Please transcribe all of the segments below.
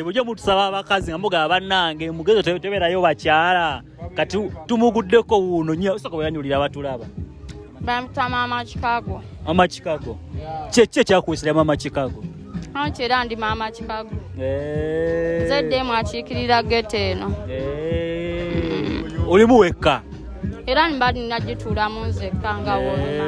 Bujja mutusaba abakazi nga muga bannange mugezo teberayo bakyala kati tumuguddeko wuno nnyo soko yanyulira batulaba bamta Mama Chicago. Mama Chicago kye kyakuwisira Mama Chicago Anchera ndi Mama Chicago. Zedde mwakiikirira gete eno. Olimu wekka Era mbadde najitula munzekka nga wonna.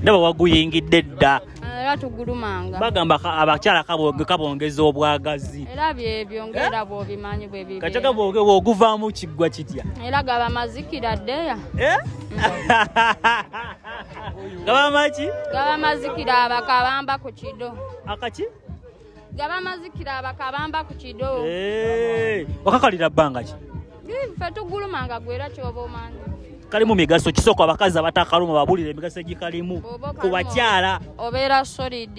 Ndaba waguyingidde dda. Era tugulumanga. Bagamba abakyala kabongeza obwagazi. Era byongera bwobimanyi bwe bibi. Kachaka bwoguvaamu kiggwa kitya. Era gaba mazikira ddeya. Gaba machi? Gaba mazikira abakabamba ku kido. Akaki? Gaba mazikira abakabamba ku kido. Wakakalira bbanga ki? Ffe tugulumanga gwera kyoba omanyi. Kalimu migaso kisoko abakazi abatakaluma babulire emigaso egikalimu ku bakyala. Obeera solid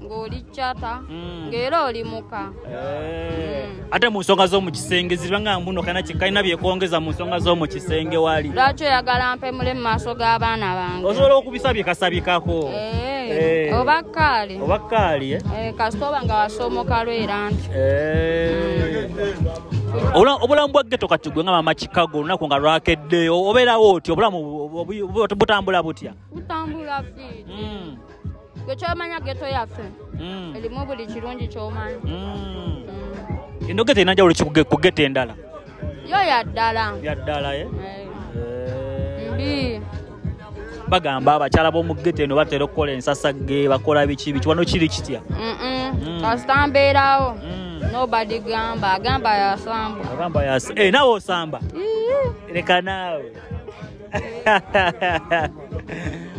ng'oli chata ng'era oli muka. Ate mu nsonga z'omu kisenge zibanga mbuno kana kikalina byekongeza mu nsonga z'omu kisenge wali. Lwaki oyagala mpemule mu maaso g'abaana bange? Osobola okubisabikasabikako. Obakkaali. Obakkaali kasita oba nga wasomoka lwera nti. Obulamu bwa ghetto kati gwe nga Mama Chicago olunaku nga lwakedde obeerawo otyo obulamu butambula butya? Butambula fiti. Gwe kyomanya ghetto yaffe erimu buli kirungi ky'omanyi. Eno ghetto erina njawulo ki ku ghetto endala? Yo yaddala. Yaddala mbi. Bagamba abakyala b'omu ghetto eno batera okukola ensasagge bakola biki wano kiri kitya? Kasita mbeerawo. Nobody gamba yasamba. Agamba yasamba. Nawe osamba. Leka nawe.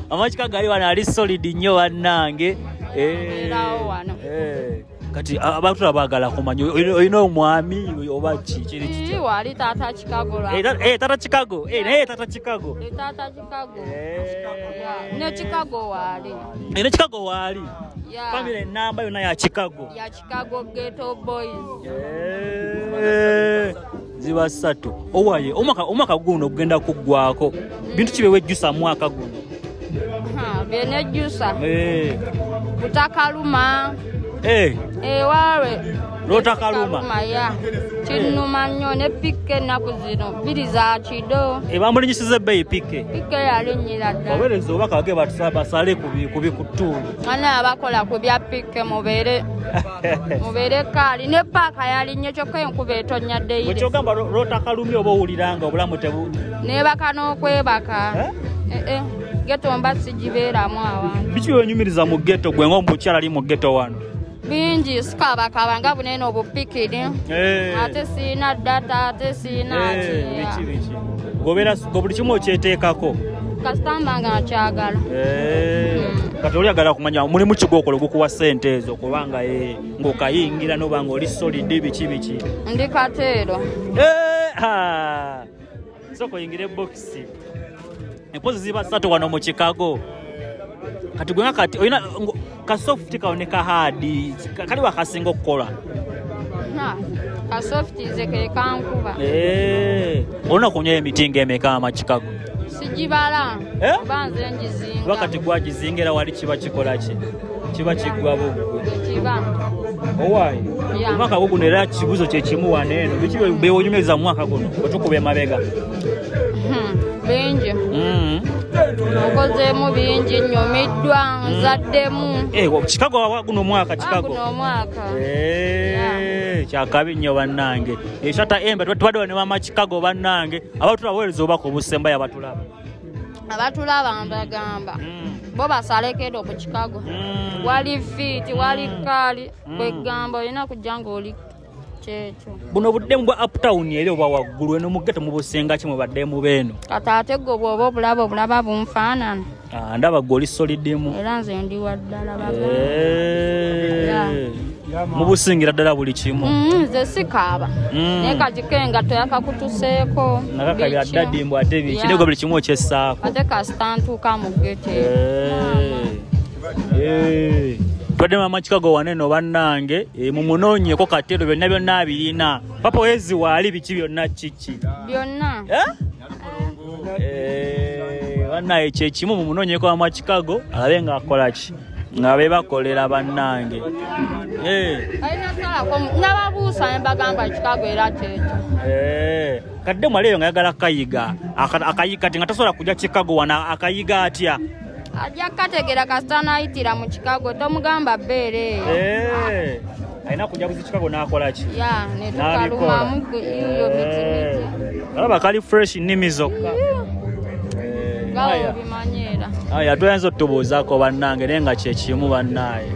Mama Chicago ali wano ali solid nnyo bannange. Erawo wano. Kati abantu abagala kumanya olina omwami oba kiri kitya? Wali Tata Chicago. Tata Chicago. Naye Tata Chicago. Tata Chicago. Ne Chicago wali. Ne Chicago wali. Yeah. Family namba yona ya Chicago. Ya Chicago Ghetto Boys. Ziba satu. Owaye omaka guno ogenda kuggwako. Bintu kibewe jjusa mwaka guno. Bene jjusa. Butakaluma. Wawe. Rotakaluma. Ya. Kinuma nnyo ne pike naku zino. Biri za kido. Bamulinyisize beyi pike. Pike yalinnyira ddala. Baweereza obaka bage basale kubi kutundu. Ana abakola ku bya pike mubeere kaali ne paaka yalinnye kyokka enkuba etonnya ddeyire. Bwe kyogamba rotakalumye oba owuliranga obulamu tebu. Neebaka n'okwebaka. Ghetto mba sigibeeramu awantu. Biki wenyumiriza mu ghetto gwe ng'omukyala ali mu ghetto wano? Bingi sikabakaba nga bunene obupikiri. Ate siina data ate siina biki. Buli kimu okyeteekako. Kasita mba nga nkyagala. Kati oli agala kumanya mulimu ki gw'okola ogukuwa ssente ezo kubanga ng'okayingira n'oba ng'oli solid biki. Ndi Kateero. Soko yingire boxi. Empozi ziba ssatu wano mu Chicago. Kati gwe kati oyina ka soft kaoneka hard kali wakasinga okukola. Ka soft zeke kankuba. Olina kunywa emitinga emeka Mama Chicago? Sijibala. Banze njizinga. Wakati gwagizingira wali kiba kikola ki? Kiba kigwa bugu. Kiba. Owaye. Mwaka guno era kibuzo kye kimu wane eno. Biki beewonyumiriza mwaka guno? Otukube mabega. Bingi. Okozeemu bingi nnyumiddwa nzaddemu. Chicago guno mwaka Chicago. Guno mwaka. Kyakabi nnyo bannange. Eshata embe tubadde ne Mama Chicago bannange. Abantu baweereza obako obusembayo abatulaba. Abatulaba mbagamba. Bo basalekedo ku Chicago. Wali fit, wali kali. Kwegamba olina kujja ng'oli kyekyo. Buno buddemu bwa uptown eri oba waggulu eno mu ghetto mu busenga ki mubaddemu beeno? Kati ate gwe bw'oba obulaba bunfaanana. Ndaba gwe oli solidimu. Era nze ndi waddala mu busingira ddala buli kimu. Nze sikaaba. Naye kati kengatto yakakutuseeko. Nakakabira ddadimbu ate biki ne gwe buli kimu okyessaako. Ate kasita ntuuka mu ghetto. Twadde Mama Chicago waneno bannange mumunoonyeko Kateero byonna abirina. Papa wezi wali biki byonna kiki? Byonna. Bannaye kyekimu mumunoonyeko Mama Chicago alabe nga akola ki? nga bebakolera bannange alina salako nababuusa ne bagamba Chicago era kyekyo kadde mwali eyo nga yagala kayiga kati nga tasobola kujja Chicago wana akayiga atya ajja kategera kasita nayitira mu Chicago tomugamba bbeere alina kujja kuzi Chicago n'akola ki netukalumamu iyo mitimiti alaba kali fresh nnimi zokka gawo bimanyera aya toyanza otubuuzaako bannange naye nga kyekimu bannaaye